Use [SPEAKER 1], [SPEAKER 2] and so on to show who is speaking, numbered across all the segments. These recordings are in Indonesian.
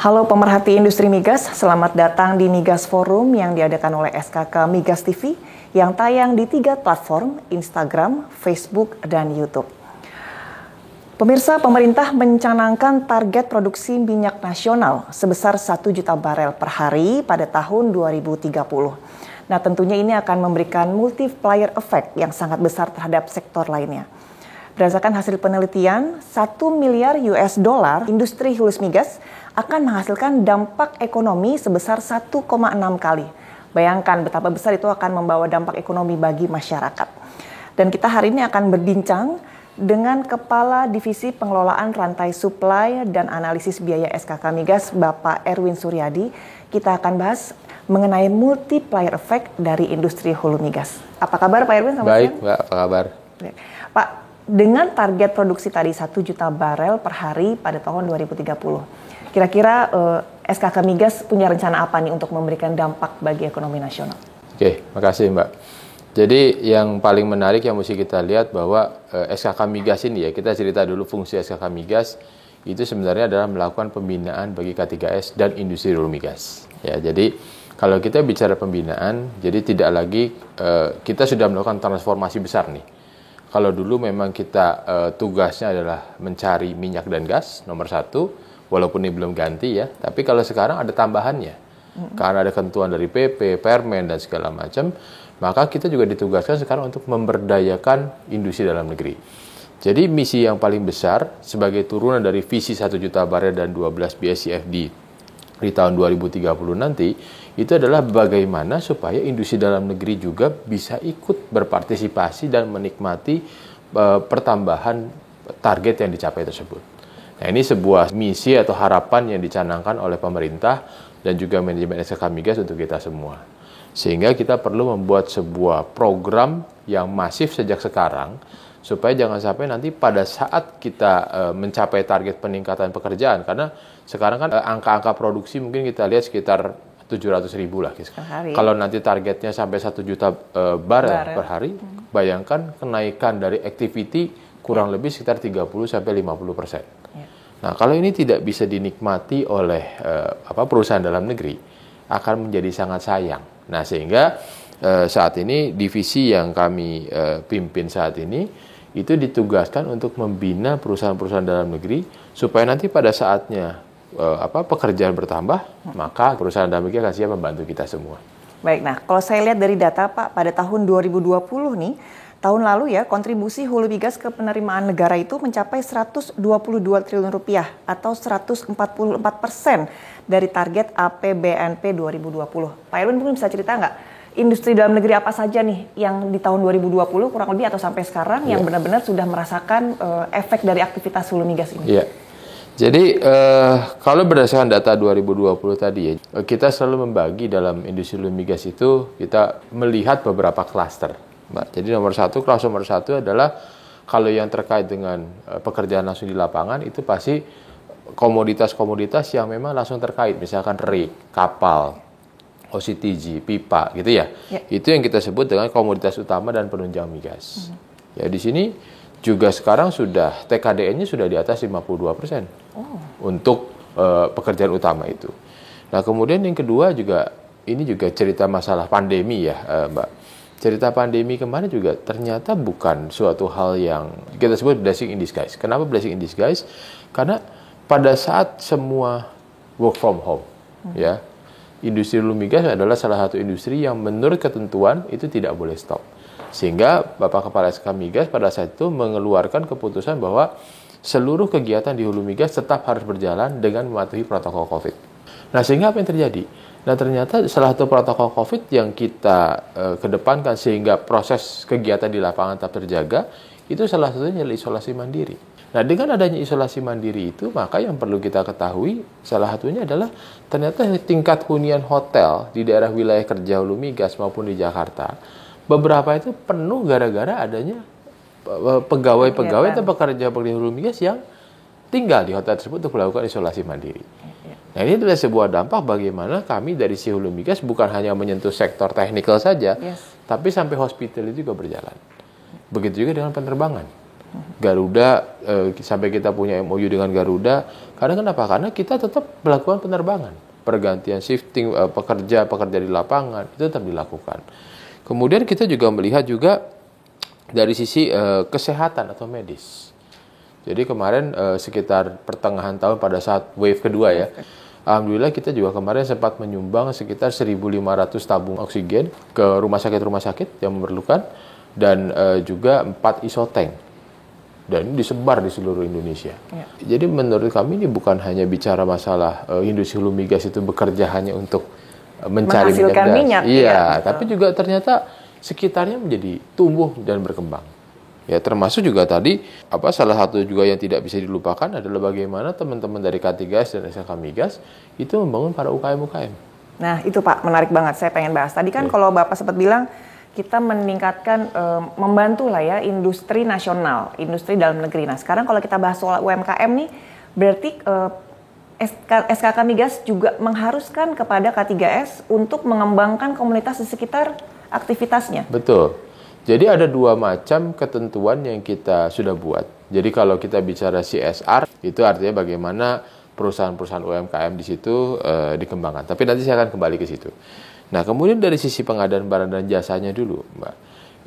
[SPEAKER 1] Halo pemerhati industri migas, selamat datang di Migas Forum yang diadakan oleh SKK Migas TV yang tayang di 3 platform, Instagram, Facebook, dan YouTube. Pemirsa, pemerintah mencanangkan target produksi minyak nasional sebesar 1 juta barel per hari pada tahun 2030. Nah, tentunya ini akan memberikan multiplier effect yang sangat besar terhadap sektor lainnya. Berdasarkan hasil penelitian, 1 miliar US dollar industri hulu migas akan menghasilkan dampak ekonomi sebesar 1,6 kali. Bayangkan betapa besar itu akan membawa dampak ekonomi bagi masyarakat. Dan kita hari ini akan berbincang dengan Kepala Divisi Pengelolaan Rantai Suplai dan Analisis Biaya SKK Migas, Bapak Erwin Suryadi. Kita akan bahas mengenai multiplier effect dari industri hulu migas. Apa kabar Pak Erwin?
[SPEAKER 2] Baik, Mbak, apa kabar?
[SPEAKER 1] Pak, dengan target produksi tadi 1 juta barel per hari pada tahun 2030, kira-kira SKK Migas punya rencana apa nih untuk memberikan dampak bagi ekonomi nasional?
[SPEAKER 2] Oke, makasih Mbak. Jadi yang paling menarik yang mesti kita lihat bahwa SKK Migas ini ya, kita cerita dulu fungsi SKK Migas itu sebenarnya adalah melakukan pembinaan bagi K3S dan industri hulu migas. Ya, jadi kalau kita bicara pembinaan, jadi tidak lagi kita sudah melakukan transformasi besar nih. Kalau dulu memang kita tugasnya adalah mencari minyak dan gas nomor 1. Walaupun ini belum ganti ya, tapi kalau sekarang ada tambahannya. Karena ada ketentuan dari PP, Permen, dan segala macam, maka kita juga ditugaskan sekarang untuk memberdayakan industri dalam negeri. Jadi misi yang paling besar sebagai turunan dari visi 1 juta barel dan 12 BSCFD di tahun 2030 nanti, itu adalah bagaimana supaya industri dalam negeri juga bisa ikut berpartisipasi dan menikmati pertambahan target yang dicapai tersebut. Nah, ini sebuah misi atau harapan yang dicanangkan oleh pemerintah dan juga manajemen SKK Migas untuk kita semua. Sehingga kita perlu membuat sebuah program yang masif sejak sekarang, supaya jangan sampai nanti pada saat kita mencapai target peningkatan pekerjaan, karena sekarang kan angka-angka produksi mungkin kita lihat sekitar 700.000 lah. Kalau nanti targetnya sampai 1 juta barel per hari, bayangkan kenaikan dari activity kurang lebih sekitar 30-50%. Nah, kalau ini tidak bisa dinikmati oleh perusahaan dalam negeri, akan menjadi sangat sayang. Nah, sehingga saat ini divisi yang kami pimpin saat ini itu ditugaskan untuk membina perusahaan-perusahaan dalam negeri supaya nanti pada saatnya pekerjaan bertambah, maka perusahaan dalam negeri akan siap membantu kita semua.
[SPEAKER 1] Baik, nah kalau saya lihat dari data Pak, pada tahun 2020 nih, tahun lalu ya, kontribusi hulu migas ke penerimaan negara itu mencapai 122 triliun rupiah atau 144% dari target APBNP 2020. Pak Erwin mungkin bisa cerita nggak, industri dalam negeri apa saja nih yang di tahun 2020 kurang lebih atau sampai sekarang yang benar-benar sudah merasakan efek dari aktivitas hulu migas ini?
[SPEAKER 2] Iya. Jadi kalau berdasarkan data 2020 tadi ya, kita selalu membagi dalam industri hulu migas itu, kita melihat beberapa klaster. Mbak. Jadi klaster nomor satu adalah kalau yang terkait dengan pekerjaan langsung di lapangan itu pasti komoditas-komoditas yang memang langsung terkait, misalkan rig, kapal, OCTG, pipa gitu ya. Itu yang kita sebut dengan komoditas utama dan penunjang migas. Ya, di sini juga sekarang sudah TKDN-nya sudah di atas 52% untuk pekerjaan utama itu. Nah, kemudian yang kedua juga ini juga cerita masalah pandemi ya, Mbak. Cerita pandemi kemarin juga ternyata bukan suatu hal yang kita sebut blessing in disguise. Kenapa blessing in disguise? Karena pada saat semua work from home, ya, industri hulu migas adalah salah satu industri yang menurut ketentuan itu tidak boleh stop. Sehingga Bapak Kepala SKK Migas pada saat itu mengeluarkan keputusan bahwa seluruh kegiatan di hulu migas tetap harus berjalan dengan mematuhi protokol COVID. Nah, sehingga apa yang terjadi? Nah, ternyata salah satu protokol COVID yang kita kedepankan sehingga proses kegiatan di lapangan tetap terjaga, itu salah satunya adalah isolasi mandiri. Nah, dengan adanya isolasi mandiri itu, maka yang perlu kita ketahui salah satunya adalah ternyata tingkat hunian hotel di daerah wilayah kerja hulu migas maupun di Jakarta, beberapa itu penuh gara-gara adanya pegawai-pegawai atau pekerja hulu migas yang tinggal di hotel tersebut untuk melakukan isolasi mandiri. Nah, ini adalah sebuah dampak bagaimana kami dari si hulu migas bukan hanya menyentuh sektor teknikal saja, tapi sampai hospital itu juga berjalan. Begitu juga dengan penerbangan. Garuda, sampai kita punya MOU dengan Garuda. Karena kenapa? Karena kita tetap melakukan penerbangan. Pergantian shifting pekerja di lapangan, itu tetap dilakukan. Kemudian kita juga melihat juga dari sisi kesehatan atau medis. Jadi kemarin sekitar pertengahan tahun pada saat wave kedua ya, alhamdulillah kita juga kemarin sempat menyumbang sekitar 1.500 tabung oksigen ke rumah sakit yang memerlukan, dan juga 4 isotank. Dan ini disebar di seluruh Indonesia. Ya. Jadi menurut kami ini bukan hanya bicara masalah industri hulu migas itu bekerja hanya untuk mencari minyak. Iya, tapi juga ternyata sekitarnya menjadi tumbuh dan berkembang. Ya, termasuk juga tadi salah satu juga yang tidak bisa dilupakan adalah bagaimana teman-teman dari K3S dan SKK Migas itu membangun para UKM-UKM.
[SPEAKER 1] Nah, itu Pak, menarik banget, saya pengen bahas. Tadi kan kalau Bapak sempat bilang kita meningkatkan, membantu lah ya industri nasional, industri dalam negeri. Nah sekarang kalau kita bahas soal UMKM nih, berarti SKK Migas juga mengharuskan kepada K3S untuk mengembangkan komunitas di sekitar aktivitasnya.
[SPEAKER 2] Betul. Jadi ada 2 macam ketentuan yang kita sudah buat. Jadi kalau kita bicara CSR, itu artinya bagaimana perusahaan-perusahaan UMKM di situ dikembangkan. Tapi nanti saya akan kembali ke situ. Nah, kemudian dari sisi pengadaan barang dan jasanya dulu, Mbak.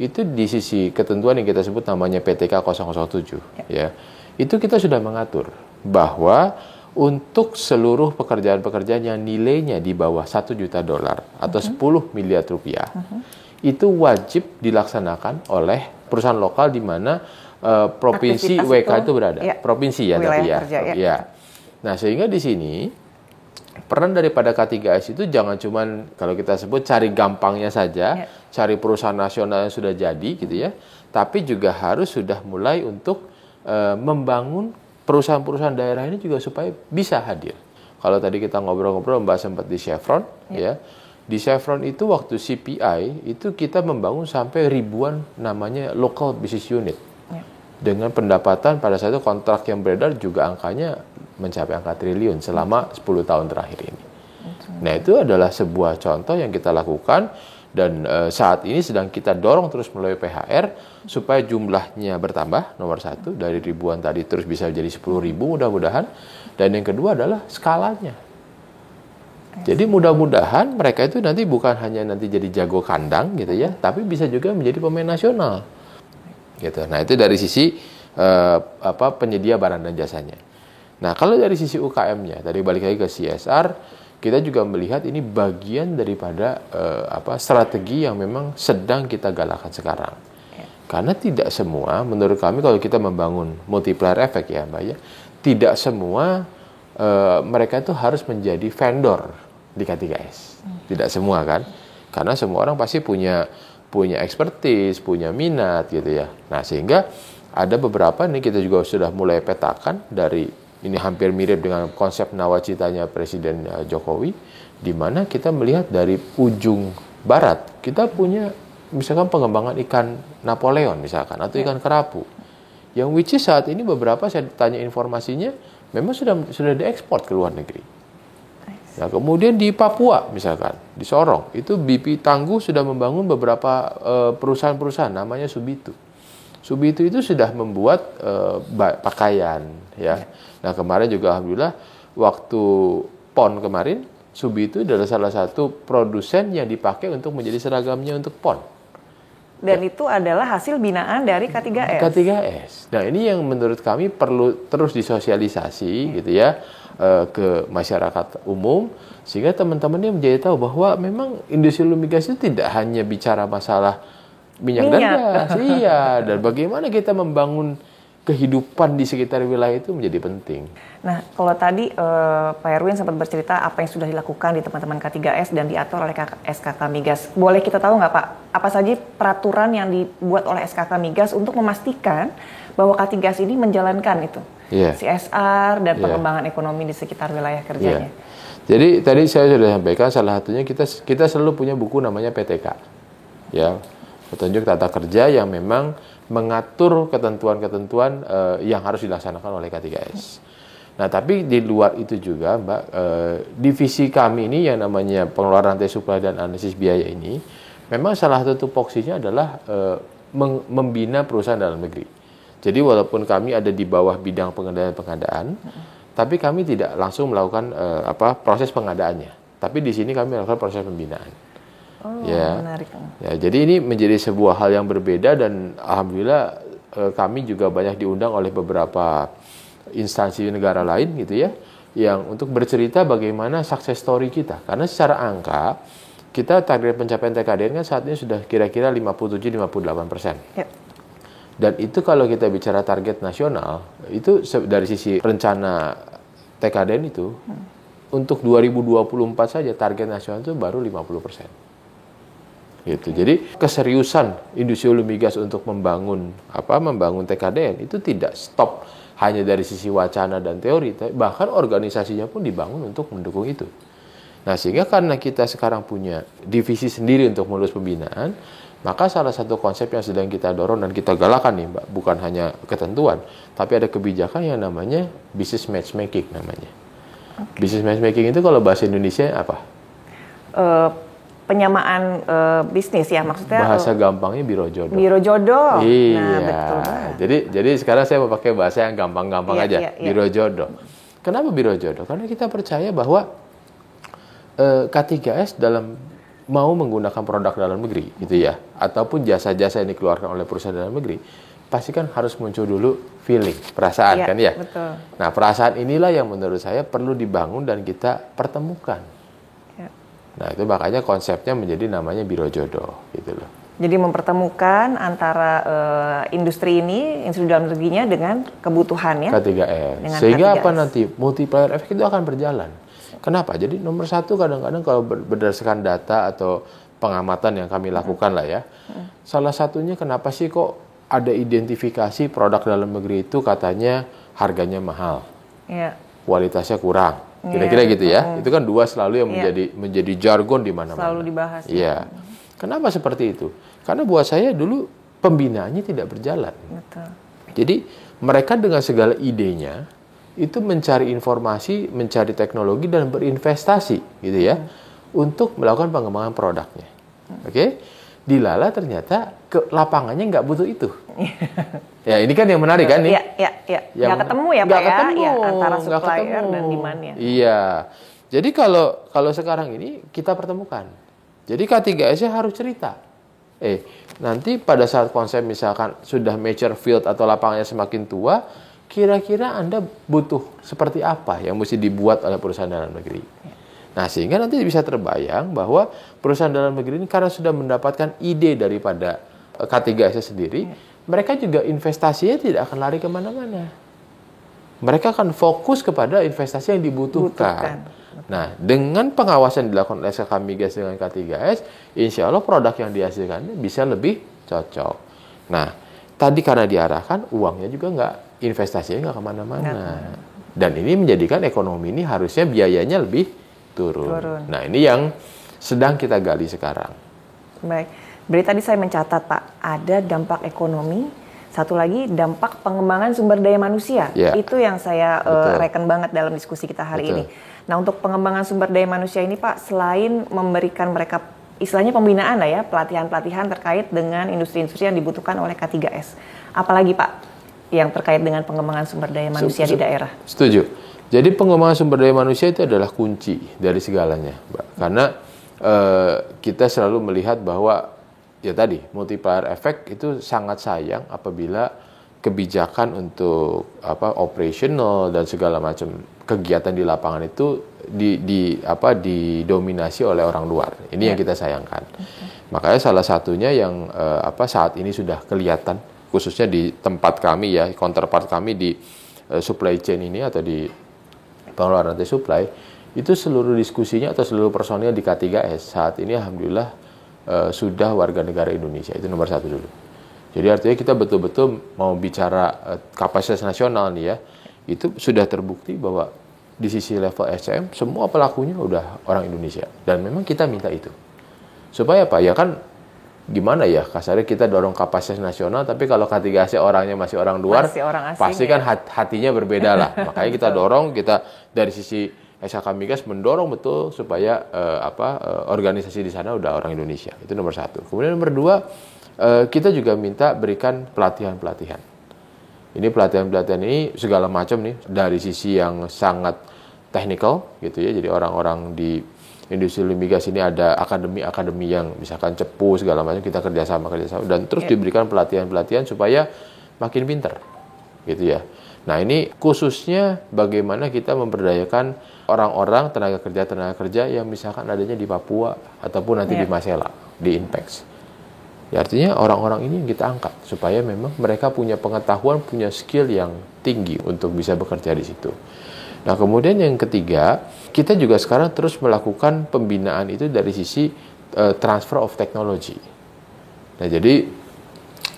[SPEAKER 2] Itu di sisi ketentuan yang kita sebut namanya PTK 007, ya. Itu kita sudah mengatur bahwa untuk seluruh pekerjaan-pekerjaan yang nilainya di bawah $1 juta atau 10 miliar rupiah, itu wajib dilaksanakan oleh perusahaan lokal di mana provinsi WK itu berada. Ya. Provinsi ya, tapi ya. Kerja, ya. Nah, sehingga di sini peran daripada K3S itu jangan cuman kalau kita sebut cari gampangnya saja, cari perusahaan nasional yang sudah jadi gitu ya, tapi juga harus sudah mulai untuk membangun perusahaan-perusahaan daerah ini juga supaya bisa hadir. Kalau tadi kita ngobrol-ngobrol Mbak sempat di Chevron ya. Di Chevron itu waktu CPI itu kita membangun sampai ribuan namanya local business unit. Dengan pendapatan pada saat itu kontrak yang beredar juga angkanya mencapai angka triliun selama 10 tahun terakhir ini. Nah, itu adalah sebuah contoh yang kita lakukan dan saat ini sedang kita dorong terus melalui PHR supaya jumlahnya bertambah, nomor 1, dari ribuan tadi terus bisa jadi 10.000 mudah-mudahan, dan yang kedua adalah skalanya. Jadi mudah-mudahan mereka itu nanti bukan hanya nanti jadi jago kandang gitu ya, tapi bisa juga menjadi pemain nasional. Gitu. Nah, itu dari sisi penyedia barang dan jasanya. Nah, kalau dari sisi UKM-nya, tadi balik lagi ke CSR, kita juga melihat ini bagian daripada strategi yang memang sedang kita galakan sekarang. Karena tidak semua, menurut kami kalau kita membangun multiplier effect ya Mbak ya, tidak semua mereka itu harus menjadi vendor di K3S. Tidak semua kan, karena semua orang pasti punya expertise, punya minat gitu ya. Nah, sehingga ada beberapa nih kita juga sudah mulai petakan dari ini hampir mirip dengan konsep nawacitanya Presiden Jokowi, di mana kita melihat dari ujung barat, kita punya misalkan pengembangan ikan Napoleon misalkan, atau ikan kerapu. Yang which is saat ini beberapa saya tanya informasinya, memang sudah diekspor ke luar negeri. Nah, kemudian di Papua misalkan, di Sorong, itu BP Tangguh sudah membangun beberapa perusahaan-perusahaan, namanya Subitu. Subitu itu sudah membuat pakaian ya. Nah, kemarin juga alhamdulillah waktu PON kemarin, Subitu adalah salah satu produsen yang dipakai untuk menjadi seragamnya untuk PON.
[SPEAKER 1] Dan itu adalah hasil binaan dari K3S.
[SPEAKER 2] K3S. Nah, ini yang menurut kami perlu terus disosialisasi gitu ya ke masyarakat umum, sehingga teman-teman menjadi tahu bahwa memang industri hulu migas itu tidak hanya bicara masalah minyak dan gas, iya, dan bagaimana kita membangun kehidupan di sekitar wilayah itu menjadi penting.
[SPEAKER 1] Nah, kalau tadi Pak Erwin sempat bercerita apa yang sudah dilakukan di teman-teman K3S dan diatur oleh SKK Migas. Boleh kita tahu nggak Pak, apa saja peraturan yang dibuat oleh SKK Migas untuk memastikan bahwa K3S ini menjalankan itu, CSR dan pengembangan ekonomi di sekitar wilayah kerjanya?
[SPEAKER 2] Jadi tadi saya sudah sampaikan salah satunya kita selalu punya buku namanya PTK, ya. Petunjuk tata kerja yang memang mengatur ketentuan-ketentuan yang harus dilaksanakan oleh K3S. Nah, tapi di luar itu juga, Mbak, divisi kami ini yang namanya pengelolaan rantai suplai dan analisis biaya ini, memang salah satu tupoksinya adalah membina perusahaan dalam negeri. Jadi walaupun kami ada di bawah bidang pengadaan, tapi kami tidak langsung melakukan proses pengadaannya. Tapi di sini kami melakukan proses pembinaan.
[SPEAKER 1] Oh,
[SPEAKER 2] ya.
[SPEAKER 1] Menarik.
[SPEAKER 2] Ya, jadi ini menjadi sebuah hal yang berbeda dan alhamdulillah kami juga banyak diundang oleh beberapa instansi negara lain gitu ya, yang untuk bercerita bagaimana success story kita. Karena secara angka kita target pencapaian TKDN kan saat ini sudah kira-kira 57-58%.
[SPEAKER 1] Ya.
[SPEAKER 2] Dan itu kalau kita bicara target nasional, itu dari sisi rencana TKDN itu, untuk 2024 saja target nasional itu baru 50%. Gitu. Jadi keseriusan industri hulu migas untuk membangun TKDN itu tidak stop hanya dari sisi wacana dan teori, bahkan organisasinya pun dibangun untuk mendukung itu. Nah, sehingga karena kita sekarang punya divisi sendiri untuk mengurus pembinaan, maka salah satu konsep yang sedang kita dorong dan kita galakan nih, Mbak, bukan hanya ketentuan, tapi ada kebijakan yang namanya business matchmaking namanya. Okay. Business matchmaking itu kalau bahasa Indonesia apa?
[SPEAKER 1] Penyamaan bisnis ya, maksudnya.
[SPEAKER 2] Bahasa gampangnya biro jodoh.
[SPEAKER 1] Biro jodoh.
[SPEAKER 2] Iya.
[SPEAKER 1] Nah, betul.
[SPEAKER 2] Jadi sekarang saya mau pakai bahasa yang gampang-gampang aja,
[SPEAKER 1] iya.
[SPEAKER 2] biro jodoh. Kenapa biro jodoh? Karena kita percaya bahwa K3S mau menggunakan produk dalam negeri gitu ya, ataupun jasa-jasa yang dikeluarkan oleh perusahaan dalam negeri, pasti kan harus muncul dulu feeling, perasaan kan ya.
[SPEAKER 1] Betul.
[SPEAKER 2] Nah, perasaan inilah yang menurut saya perlu dibangun dan kita pertemukan. Ya. Nah, itu makanya konsepnya menjadi namanya biro jodoh gitu loh.
[SPEAKER 1] Jadi mempertemukan antara industri dalam negerinya dengan kebutuhan ya.
[SPEAKER 2] K3S. Sehingga K3S. Apa nanti multiplier efek itu akan berjalan. Kenapa? Jadi nomor satu kadang-kadang kalau berdasarkan data atau pengamatan yang kami lakukan lah ya, salah satunya kenapa sih kok ada identifikasi produk dalam negeri itu katanya harganya mahal, kualitasnya kurang, kira-kira gitu ya. Itu kan dua selalu yang menjadi jargon di mana-mana.
[SPEAKER 1] Selalu dibahas.
[SPEAKER 2] Iya. Kenapa seperti itu? Karena buat saya dulu pembinaannya tidak berjalan.
[SPEAKER 1] Betul.
[SPEAKER 2] Jadi mereka dengan segala idenya itu mencari informasi, mencari teknologi dan berinvestasi gitu ya, untuk melakukan pengembangan produknya. Oke? Dilala ternyata ke lapangannya nggak butuh itu. Ya ini kan yang menarik kan nih.
[SPEAKER 1] Iya. Nggak ketemu ya Pak ya, antara supplier dan demand-nya.
[SPEAKER 2] Iya. Jadi kalau sekarang ini kita pertemukan. Jadi K3S harus cerita. Nanti pada saat konsep misalkan sudah mature field atau lapangannya semakin tua, kira-kira Anda butuh seperti apa yang mesti dibuat oleh perusahaan dalam negeri. Nah, sehingga nanti bisa terbayang bahwa perusahaan dalam negeri ini karena sudah mendapatkan ide daripada K3S sendiri, mereka juga investasinya tidak akan lari kemana-mana. Mereka akan fokus kepada investasi yang dibutuhkan. Nah, dengan pengawasan dilakukan oleh SKK Migas dengan K3S, insya Allah produk yang dihasilkannya bisa lebih cocok. Nah, tadi karena diarahkan, uangnya juga investasinya nggak kemana-mana. Dan ini menjadikan ekonomi ini harusnya biayanya lebih turun. Nah, ini yang sedang kita gali sekarang.
[SPEAKER 1] Baik. Berarti tadi saya mencatat Pak, ada dampak ekonomi, satu lagi dampak pengembangan sumber daya manusia. Itu yang saya reken banget dalam diskusi kita hari ini. Nah, untuk pengembangan sumber daya manusia ini Pak, selain memberikan mereka istilahnya pembinaan lah ya, pelatihan-pelatihan terkait dengan industri-industri yang dibutuhkan oleh K3S. Apalagi Pak yang terkait dengan pengembangan sumber daya manusia di daerah?
[SPEAKER 2] Setuju. Jadi pengembangan sumber daya manusia itu adalah kunci dari segalanya, Mbak. Karena kita selalu melihat bahwa ya tadi multiplier effect itu sangat sayang apabila kebijakan untuk operational dan segala macam kegiatan di lapangan itu didominasi oleh orang luar. Ini yang kita sayangkan. Makanya salah satunya yang saat ini sudah kelihatan, khususnya di tempat kami ya, counterpart kami di supply chain ini atau di pengelolaan rantai supply, itu seluruh diskusinya atau seluruh personil di K3S saat ini alhamdulillah sudah warga negara Indonesia. Itu nomor satu dulu. Jadi artinya kita betul-betul mau bicara kapasitas nasional nih ya, itu sudah terbukti bahwa di sisi level SCM semua pelakunya udah orang Indonesia, dan memang kita minta itu supaya apa ya, kan gimana ya kasarnya kita dorong kapasitas nasional, tapi kalau K3S orangnya masih orang luar, pasti kan hatinya berbeda lah. Makanya kita dorong, kita dari sisi SKK Migas mendorong betul supaya organisasi di sana udah orang Indonesia. Itu nomor satu. Kemudian nomor dua, kita juga minta berikan pelatihan-pelatihan. Ini pelatihan-pelatihan ini segala macam nih, dari sisi yang sangat technical gitu ya. Jadi orang-orang di industri hulu migas ini ada akademi-akademi yang misalkan cepu segala macam, kita kerjasama dan terus diberikan pelatihan-pelatihan supaya makin pinter gitu ya. Nah, ini khususnya bagaimana kita memberdayakan orang-orang tenaga kerja yang misalkan adanya di Papua ataupun nanti di Masela, di Inpex. Ya, artinya orang-orang ini yang kita angkat supaya memang mereka punya pengetahuan, punya skill yang tinggi untuk bisa bekerja di situ. Nah, kemudian yang ketiga, kita juga sekarang terus melakukan pembinaan itu dari sisi transfer of technology. Nah, jadi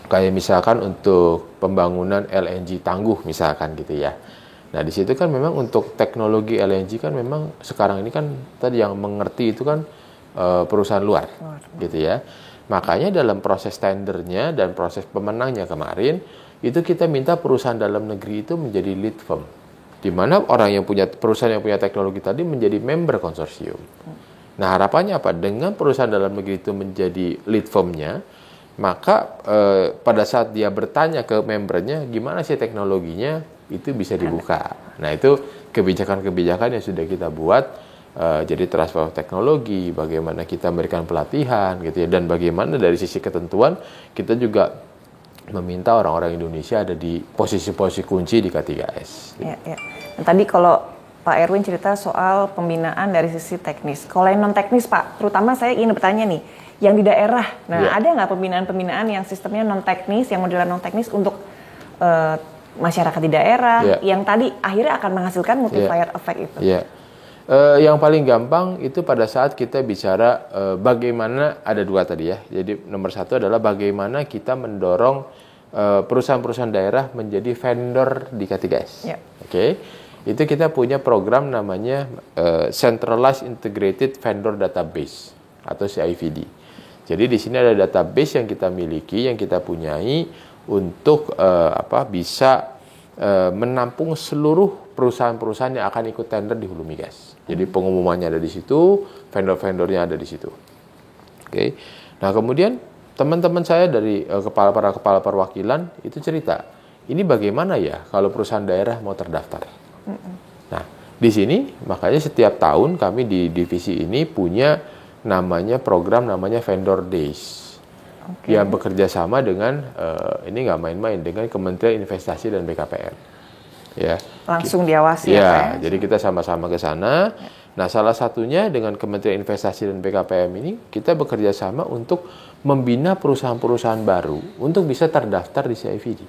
[SPEAKER 2] kayak misalkan untuk pembangunan LNG tangguh misalkan gitu ya. Nah, di situ kan memang untuk teknologi LNG kan memang sekarang ini kan tadi yang mengerti itu kan perusahaan luar gitu ya. Makanya dalam proses tendernya dan proses pemenangnya kemarin, itu kita minta perusahaan dalam negeri itu menjadi lead firm. Di mana perusahaan yang punya teknologi tadi menjadi member konsorsium. Nah, harapannya apa? Dengan perusahaan dalam negeri itu menjadi lead firmnya, maka pada saat dia bertanya ke membernya, gimana sih teknologinya, itu bisa dibuka. Nah, itu kebijakan-kebijakan yang sudah kita buat. Jadi transfer teknologi, bagaimana kita memberikan pelatihan gitu ya, dan bagaimana dari sisi ketentuan kita juga meminta orang-orang Indonesia ada di posisi-posisi kunci di K3S.
[SPEAKER 1] Ya. Dan tadi kalau Pak Erwin cerita soal pembinaan dari sisi teknis. Kalau yang non teknis Pak, terutama saya ingin bertanya nih, yang di daerah. Nah, ada nggak pembinaan-pembinaan yang sistemnya non teknis, yang modelan non teknis untuk masyarakat di daerah, yang tadi akhirnya akan menghasilkan multiplier effect itu?
[SPEAKER 2] Yang paling gampang itu pada saat kita bicara bagaimana, ada dua tadi ya. Jadi nomor satu adalah bagaimana kita mendorong perusahaan-perusahaan daerah menjadi vendor di K3S. Oke. Itu kita punya program namanya Centralized Integrated Vendor Database atau CIVD. Jadi di sini ada database yang kita miliki, yang kita punyai untuk bisa menampung seluruh perusahaan-perusahaan yang akan ikut tender di hulu migas. Jadi pengumumannya ada di situ, vendor-vendornya ada di situ. Oke. Nah, kemudian teman-teman saya dari para kepala perwakilan itu cerita, ini bagaimana ya kalau perusahaan daerah mau terdaftar. Nah, di sini makanya setiap tahun kami di divisi ini punya program namanya Vendor Days. Yang bekerja sama dengan ini nggak main-main, dengan Kementerian Investasi dan BKPM. Ya.
[SPEAKER 1] Langsung diawasi
[SPEAKER 2] ya, jadi kita sama-sama ke sana. Nah, salah satunya dengan Kementerian Investasi dan BKPM ini kita bekerja sama untuk membina perusahaan-perusahaan baru untuk bisa terdaftar di CIVD.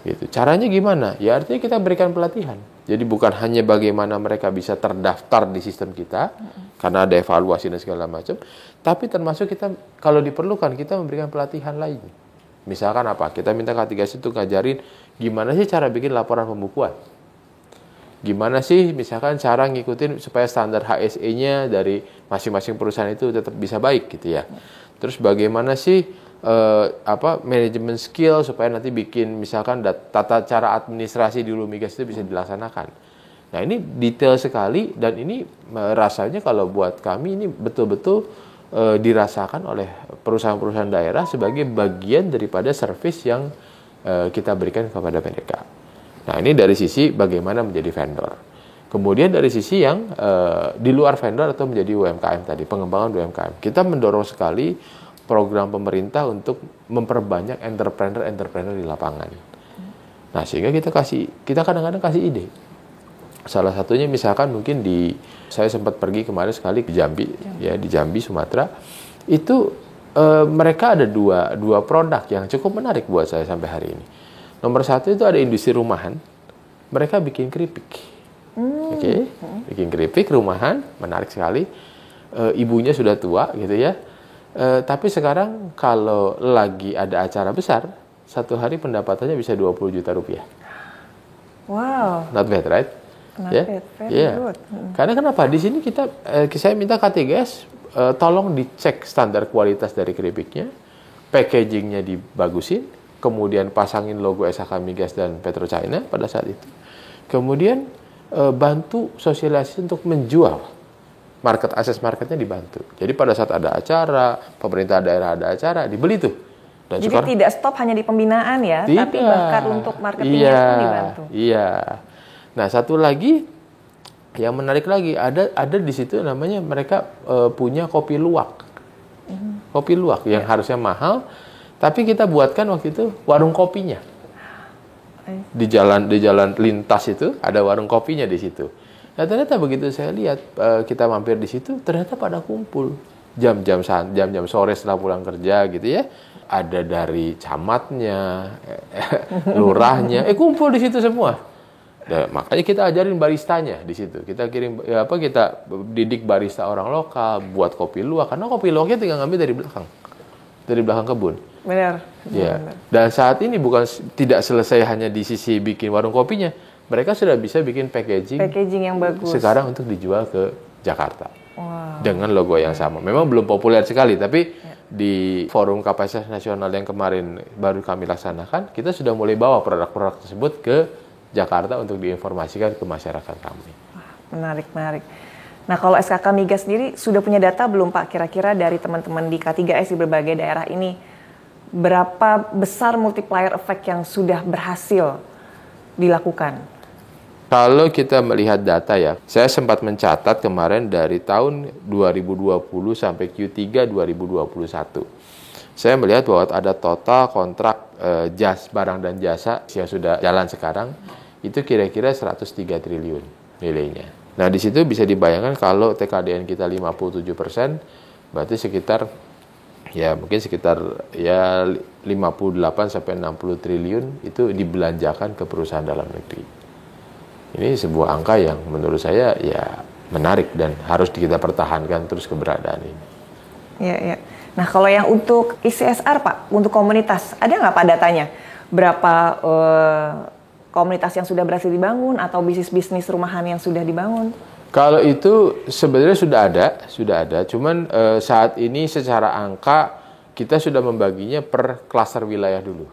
[SPEAKER 2] Gitu. Caranya gimana? Ya, artinya kita berikan pelatihan. Jadi bukan hanya bagaimana mereka bisa terdaftar di sistem kita, karena ada evaluasi dan segala macam, tapi termasuk kita kalau diperlukan kita memberikan pelatihan lain. Misalkan apa? Kita minta K3S itu ngajarin gimana sih cara bikin laporan pembukuan. Gimana sih misalkan cara ngikutin supaya standar HSE-nya dari masing-masing perusahaan itu tetap bisa baik gitu ya. Terus bagaimana sih manajemen skill supaya nanti bikin misalkan tata cara administrasi di hulu migas itu bisa dilaksanakan. Nah, ini detail sekali dan ini rasanya kalau buat kami ini betul-betul dirasakan oleh perusahaan-perusahaan daerah sebagai bagian daripada service yang kita berikan kepada mereka. Nah, ini dari sisi bagaimana menjadi vendor. Kemudian dari sisi yang di luar vendor atau menjadi UMKM tadi, pengembangan UMKM. Kita mendorong sekali program pemerintah untuk memperbanyak entrepreneur di lapangan. Nah, sehingga kita kadang-kadang kasih ide. Salah satunya misalkan mungkin saya sempat pergi kemarin sekali ke Jambi, ya di Jambi, Sumatera. Itu mereka ada dua produk yang cukup menarik buat saya sampai hari ini. Nomor satu itu ada industri rumahan, mereka bikin keripik. Bikin keripik rumahan, menarik sekali. Ibunya sudah tua gitu ya. Tapi sekarang kalau lagi ada acara besar, satu hari pendapatannya bisa 20 juta rupiah.
[SPEAKER 1] Wow.
[SPEAKER 2] Not bad, right? Good. Karena kenapa? Di sini saya minta K3S tolong dicek standar kualitas dari keripiknya, packagingnya dibagusin, kemudian pasangin logo SHK Migas dan PetroChina pada saat itu. Kemudian bantu sosialisasi untuk menjual, akses marketnya dibantu. Jadi pada saat ada acara, pemerintah daerah ada acara, dibeli tuh Dan
[SPEAKER 1] jadi
[SPEAKER 2] sekarang,
[SPEAKER 1] tidak stop hanya di pembinaan ya, tapi bahkan untuk marketingnya pun dibantu.
[SPEAKER 2] Iya. Nah, satu lagi yang menarik lagi, ada di situ namanya mereka punya kopi luwak. Kopi luwak yang harusnya mahal, tapi kita buatkan waktu itu warung kopinya. Di jalan lintas itu ada warung kopinya di situ. Nah, ternyata begitu saya lihat, kita mampir di situ, ternyata pada kumpul jam-jam sore setelah pulang kerja gitu ya. Ada dari camatnya, lurahnya, kumpul di situ semua. Nah, makanya kita ajarin baristanya di situ. Kita kita didik barista orang lokal buat kopi luwak, karena kopi luwaknya tinggal ngambil dari belakang kebun.
[SPEAKER 1] Benar.
[SPEAKER 2] Ya. Dan saat ini tidak selesai hanya di sisi bikin warung kopinya, mereka sudah bisa bikin packaging
[SPEAKER 1] yang bagus.
[SPEAKER 2] Sekarang untuk dijual ke Jakarta. Wow. Dengan logo yang sama. Memang belum populer sekali, tapi di forum kapasitas nasional yang kemarin baru kami laksanakan, kita sudah mulai bawa produk-produk tersebut ke Jakarta untuk diinformasikan ke masyarakat kami.
[SPEAKER 1] Menarik. Nah, kalau SKK Migas sendiri sudah punya data belum Pak, kira-kira dari teman-teman di K3S di berbagai daerah ini, berapa besar multiplier effect yang sudah berhasil dilakukan?
[SPEAKER 2] Kalau kita melihat data ya, saya sempat mencatat kemarin dari tahun 2020 sampai Q3 2021. Saya melihat bahwa ada total kontrak barang dan jasa yang sudah jalan sekarang, itu kira-kira 103 triliun nilainya. Nah, di situ bisa dibayangkan kalau TKDN kita 57%, berarti sekitar 58 sampai 60 triliun itu dibelanjakan ke perusahaan dalam negeri. Ini sebuah angka yang menurut saya ya menarik dan harus kita pertahankan terus keberadaan ini.
[SPEAKER 1] Iya. Nah, kalau yang untuk ICSR Pak, untuk komunitas, ada nggak Pak datanya? Berapa komunitas yang sudah berhasil dibangun atau bisnis-bisnis rumahan yang sudah dibangun?
[SPEAKER 2] Kalau itu sebenarnya sudah ada. Cuman saat ini secara angka kita sudah membaginya per klaster wilayah dulu.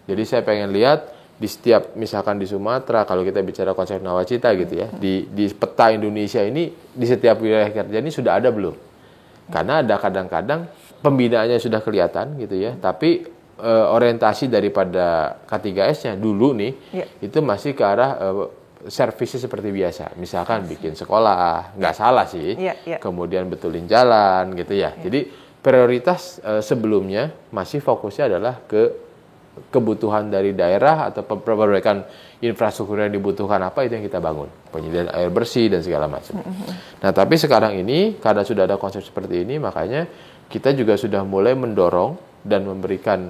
[SPEAKER 2] Jadi saya pengen lihat di setiap, misalkan di Sumatera, kalau kita bicara konsep nawacita gitu ya, di peta Indonesia ini di setiap wilayah kerja ini sudah ada belum? Karena ada kadang-kadang pembinaannya sudah kelihatan gitu ya, tapi orientasi daripada K3S-nya dulu nih itu masih ke arah servisnya seperti biasa, misalkan bikin sekolah, nggak salah sih, kemudian betulin jalan gitu ya. Jadi prioritas sebelumnya masih fokusnya adalah ke kebutuhan dari daerah atau perbaikan infrastruktur yang dibutuhkan apa itu yang kita bangun, penyediaan air bersih dan segala macam. Nah, tapi sekarang ini karena sudah ada konsep seperti ini, makanya kita juga sudah mulai mendorong dan memberikan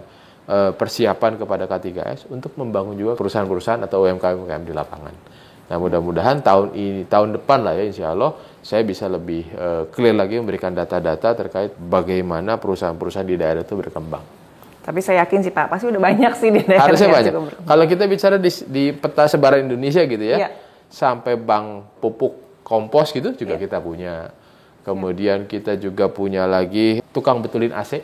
[SPEAKER 2] persiapan kepada K3S untuk membangun juga perusahaan-perusahaan atau UMKM di lapangan. Nah, mudah-mudahan tahun depan lah ya, insya Allah saya bisa lebih clear lagi memberikan data-data terkait bagaimana perusahaan-perusahaan di daerah itu berkembang.
[SPEAKER 1] Tapi saya yakin sih Pak, pasti udah banyak sih di daerah.
[SPEAKER 2] Harusnya banyak. Kalau kita bicara di peta sebaran Indonesia gitu ya, sampai bank pupuk kompos gitu juga kita punya. Kemudian kita juga punya lagi tukang betulin AC.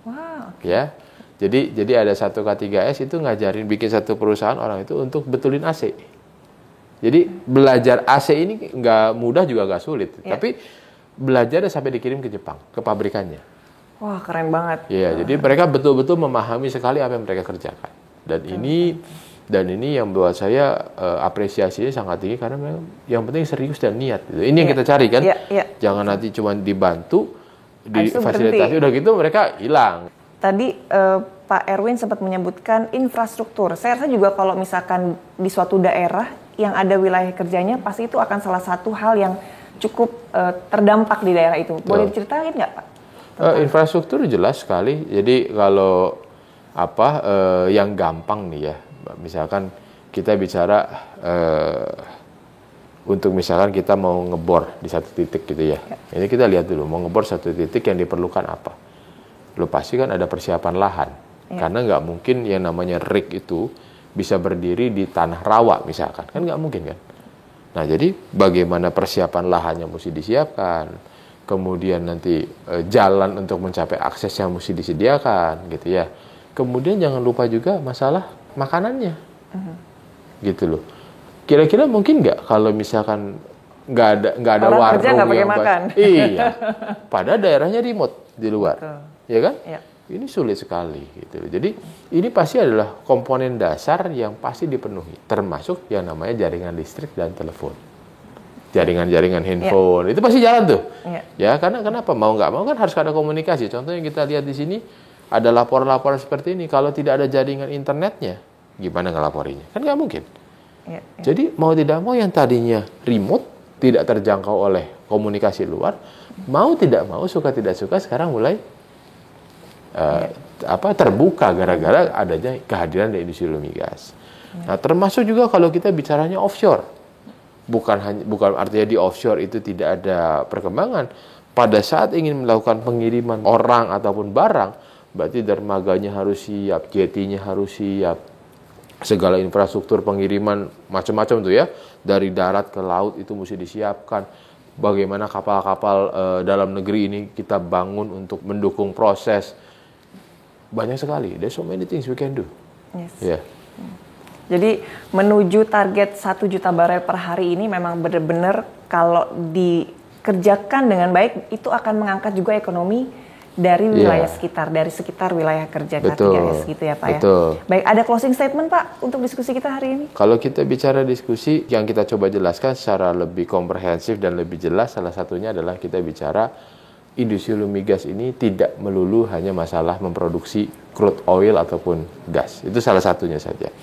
[SPEAKER 1] Wow.
[SPEAKER 2] Ya. Jadi ada satu K3S itu ngajarin bikin satu perusahaan orang itu untuk betulin AC. Jadi belajar AC ini nggak mudah juga nggak sulit. Tapi belajarnya sampai dikirim ke Jepang, ke pabrikannya.
[SPEAKER 1] Wah, keren banget.
[SPEAKER 2] Iya, jadi mereka betul-betul memahami sekali apa yang mereka kerjakan. Dan ini yang buat saya apresiasinya sangat tinggi karena memang yang penting serius dan niat. Gitu. Ini yang kita cari kan. Jangan nanti cuma dibantu, difasilitasi, udah gitu mereka hilang.
[SPEAKER 1] Tadi Pak Erwin sempat menyebutkan infrastruktur. Saya rasa juga kalau misalkan di suatu daerah yang ada wilayah kerjanya, pasti itu akan salah satu hal yang cukup terdampak di daerah itu. Boleh diceritain nggak Pak?
[SPEAKER 2] Infrastruktur jelas sekali. Jadi kalau yang gampang nih ya, misalkan kita bicara untuk misalkan kita mau ngebor di satu titik gitu ya. Ini kita lihat dulu mau ngebor satu titik yang diperlukan apa. Lo pasti kan ada persiapan lahan. Karena nggak mungkin yang namanya rig itu bisa berdiri di tanah rawa misalkan, kan nggak mungkin kan. Nah, jadi bagaimana persiapan lahannya mesti disiapkan. Kemudian nanti jalan untuk mencapai akses yang mesti disediakan gitu ya. Kemudian jangan lupa juga masalah makanannya. Gitu loh. Kira-kira mungkin nggak kalau misalkan nggak ada warung
[SPEAKER 1] kerja nggak pakai makan.
[SPEAKER 2] Iya. Pada daerahnya remote di luar. Ya kan? Ini sulit sekali gitu. Jadi ini pasti adalah komponen dasar yang pasti dipenuhi, termasuk yang namanya jaringan listrik dan telepon. Jaringan-jaringan handphone, itu pasti jalan tuh. Ya, karena kenapa? Mau nggak mau kan harus ada komunikasi. Contoh yang kita lihat di sini ada laporan-laporan seperti ini. Kalau tidak ada jaringan internetnya, gimana ngelaporinya? Kan nggak mungkin. Jadi mau tidak mau yang tadinya remote, tidak terjangkau oleh komunikasi luar, mau tidak mau, suka tidak suka sekarang mulai terbuka gara-gara adanya kehadiran dari industri hulu migas. Nah, termasuk juga kalau kita bicaranya offshore. Bukan artinya di offshore itu tidak ada perkembangan. Pada saat ingin melakukan pengiriman orang ataupun barang, berarti dermaganya harus siap, jetinya harus siap. Segala infrastruktur pengiriman macam-macam tuh ya, dari darat ke laut itu mesti disiapkan. Bagaimana kapal-kapal dalam negeri ini kita bangun untuk mendukung proses. Banyak sekali. There's so many things we can do.
[SPEAKER 1] Yes. Jadi menuju target 1 juta barel per hari ini memang benar-benar kalau dikerjakan dengan baik itu akan mengangkat juga ekonomi dari wilayah sekitar, dari sekitar wilayah kerja K3S gitu ya Pak ya. Baik, ada closing statement Pak untuk diskusi kita hari ini?
[SPEAKER 2] Kalau kita bicara diskusi, yang kita coba jelaskan secara lebih komprehensif dan lebih jelas, salah satunya adalah kita bicara industri hulu migas ini tidak melulu hanya masalah memproduksi crude oil ataupun gas. Itu salah satunya saja.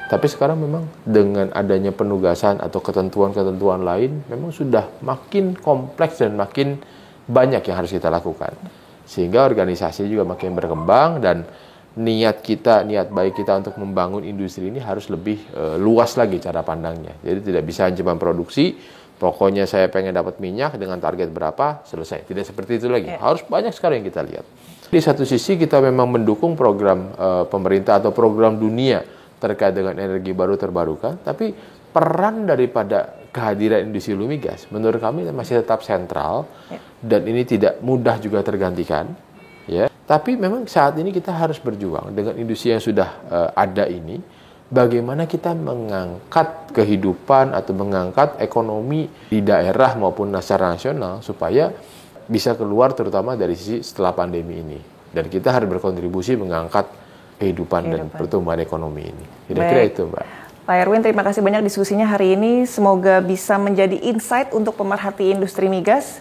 [SPEAKER 2] Tapi sekarang memang dengan adanya penugasan atau ketentuan-ketentuan lain, memang sudah makin kompleks dan makin banyak yang harus kita lakukan. Sehingga organisasi juga makin berkembang dan niat baik kita untuk membangun industri ini harus lebih luas lagi cara pandangnya. Jadi tidak bisa cuma produksi, pokoknya saya pengen dapat minyak dengan target berapa, selesai. Tidak seperti itu lagi. Harus banyak sekali yang kita lihat. Di satu sisi kita memang mendukung program pemerintah atau program dunia terkait dengan energi baru terbarukan, tapi peran daripada kehadiran industri hulu migas menurut kami masih tetap sentral dan ini tidak mudah juga tergantikan. Ya, tapi memang saat ini kita harus berjuang dengan industri yang sudah ada ini. Bagaimana kita mengangkat kehidupan atau mengangkat ekonomi di daerah maupun secara nasional supaya bisa keluar terutama dari sisi setelah pandemi ini. Dan kita harus berkontribusi mengangkat kehidupan dan pertumbuhan ekonomi ini. Kira-kira itu, Mbak.
[SPEAKER 1] Pak Erwin, terima kasih banyak diskusinya hari ini. Semoga bisa menjadi insight untuk pemerhati industri migas.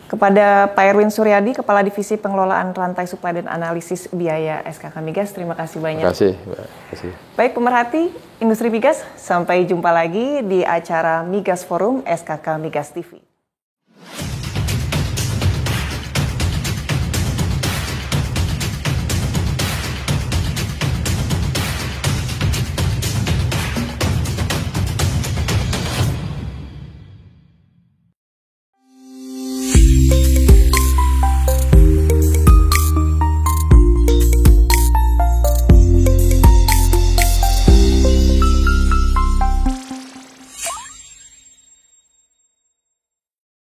[SPEAKER 1] Kepada Pak Erwin Suryadi, Kepala Divisi Pengelolaan Rantai Suplai dan Analisis Biaya SKK Migas, terima kasih banyak.
[SPEAKER 2] Terima kasih, Mbak. Terima kasih.
[SPEAKER 1] Baik pemerhati industri migas, sampai jumpa lagi di acara Migas Forum SKK Migas TV.